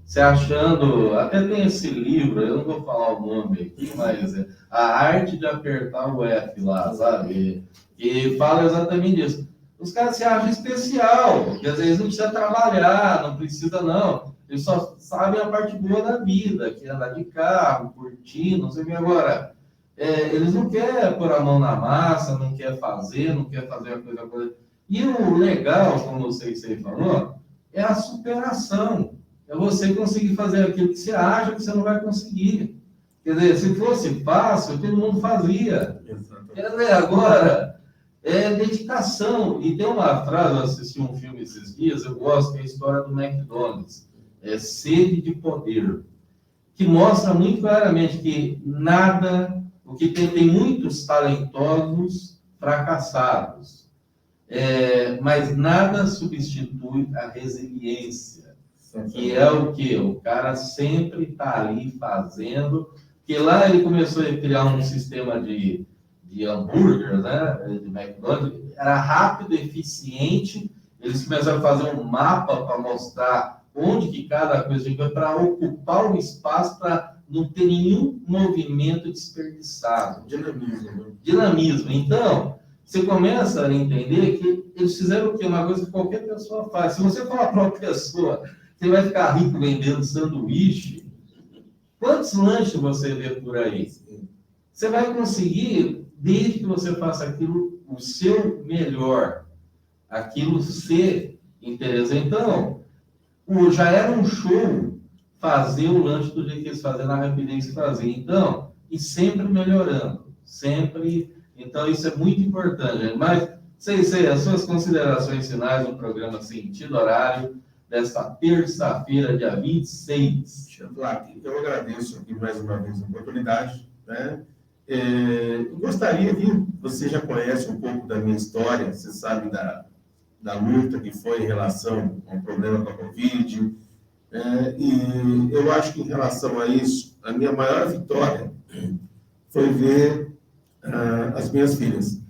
se achando, até tem esse livro, eu não vou falar o nome aqui, mas A Arte de Apertar o F lá, sabe? E fala exatamente disso. Os caras se acham especial, porque às vezes não precisa trabalhar, não precisa não. Eles só sabem a parte boa da vida, que é andar de carro, curtir, não sei o que. Agora, eles não querem pôr a mão na massa, não querem fazer a coisa. E o legal, como você falou, é a superação. É você conseguir fazer aquilo que você acha que você não vai conseguir. Quer dizer, se fosse fácil, todo mundo fazia. Quer dizer, agora, é dedicação. E tem uma frase, eu assisti um filme esses dias, eu gosto, que é a história do McDonald's. É Sede de Poder. Que mostra muito claramente que nada, o que tem muitos talentosos fracassados, mas nada substitui a resiliência. Que é o que? O cara sempre está ali fazendo, que lá ele começou a criar um sistema de hambúrguer, né? De McDonald's, era rápido, eficiente, eles começaram a fazer um mapa para mostrar onde que cada coisa tinha para ocupar o espaço, para não ter nenhum movimento desperdiçado. Dinamismo. Então, você começa a entender que eles fizeram o quê? Uma coisa que qualquer pessoa faz. Se você falar para uma pessoa, você vai ficar rico vendendo sanduíche, quantos lanches você vê por aí? Você vai conseguir, desde que você faça aquilo, o seu melhor, aquilo ser interessante. Então, já era um show fazer o lanche do jeito que eles faziam, na rapidez que faziam. Então, e sempre melhorando, sempre. Então, isso é muito importante. Mas, sei, as suas considerações finais no programa Sentido Horário, desta terça-feira, dia 26. Chedlac, eu agradeço aqui mais uma vez a oportunidade, né? Gostaria que você já conhece um pouco da minha história, você sabe da luta que foi em relação ao problema com a Covid, e eu acho que em relação a isso, a minha maior vitória foi ver as minhas filhas.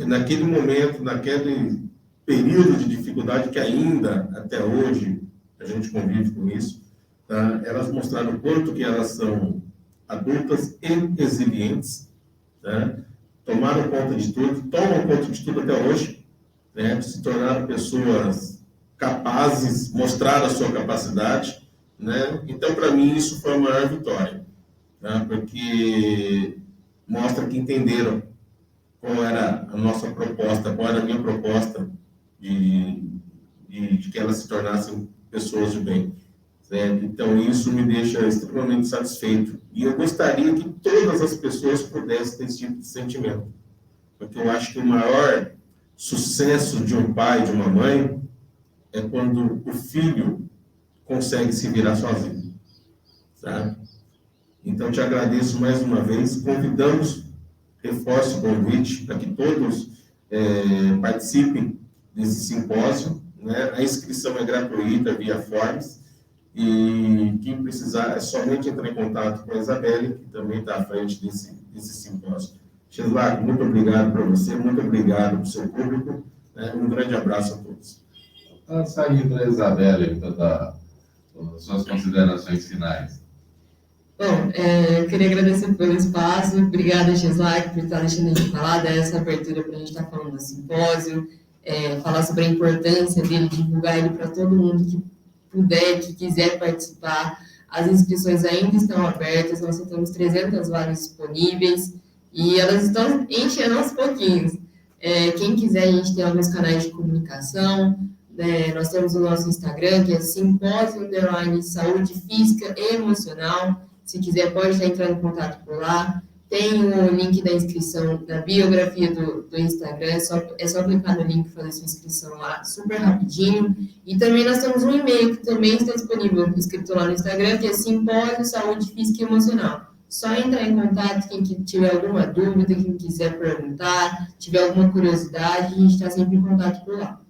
Naquele momento, naquele período de dificuldade que ainda, até hoje, a gente convive com isso, tá? Elas mostraram o quanto que elas são adultas e resilientes, tá? Tomaram conta de tudo, tomam conta de tudo até hoje, né? Se tornaram pessoas capazes, mostraram a sua capacidade, né? Então, para mim, isso foi a maior vitória, tá? Porque mostra que entenderam qual era a nossa proposta, qual era a minha proposta de que elas se tornassem pessoas de bem. Certo? Então, isso me deixa extremamente satisfeito. E eu gostaria que todas as pessoas pudessem ter esse tipo de sentimento. Porque eu acho que o maior sucesso de um pai, de uma mãe, é quando o filho consegue se virar sozinho. Sabe? Então, te agradeço mais uma vez. Convidamos, reforço o convite para que todos participem desse simpósio, né? A inscrição é gratuita via Forms, e quem precisar é somente entrar em contato com a Isabelle, que também está à frente desse simpósio. Chedlac, muito obrigado para você, muito obrigado para o seu público, né? Um grande abraço a todos. Passa aí para a Isabelle, então, as suas considerações finais. Bom, eu queria agradecer pelo espaço, obrigada, Chedlac, por estar deixando a gente falar dessa abertura para a gente estar falando do simpósio, falar sobre a importância dele, divulgar ele para todo mundo que puder, que quiser participar. As inscrições ainda estão abertas, nós só temos 300 vagas disponíveis, E elas estão enchendo aos pouquinhos. Quem quiser, a gente tem alguns canais de comunicação, né? Nós temos o nosso Instagram, que é Simpósio_Saúde Física e Emocional. Se quiser, pode estar entrando em contato por lá. Tem o link da inscrição da biografia do Instagram, é só clicar no link e fazer sua inscrição lá, super rapidinho. E também nós temos um e-mail que também está disponível, escrito lá no Instagram, que é Simpósio Saúde Física e Emocional. Só entrar em contato, quem tiver alguma dúvida, quem quiser perguntar, tiver alguma curiosidade, a gente está sempre em contato por lá.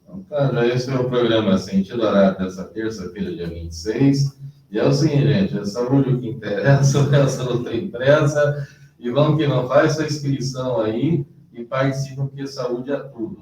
Então, tá, esse é o programa Sentido Horário dessa terça-feira, dia 26. E é o seguinte, gente, é saúde o que interessa, essa não tem pressa. E vamos que não, faz sua inscrição aí e participa, porque saúde é tudo.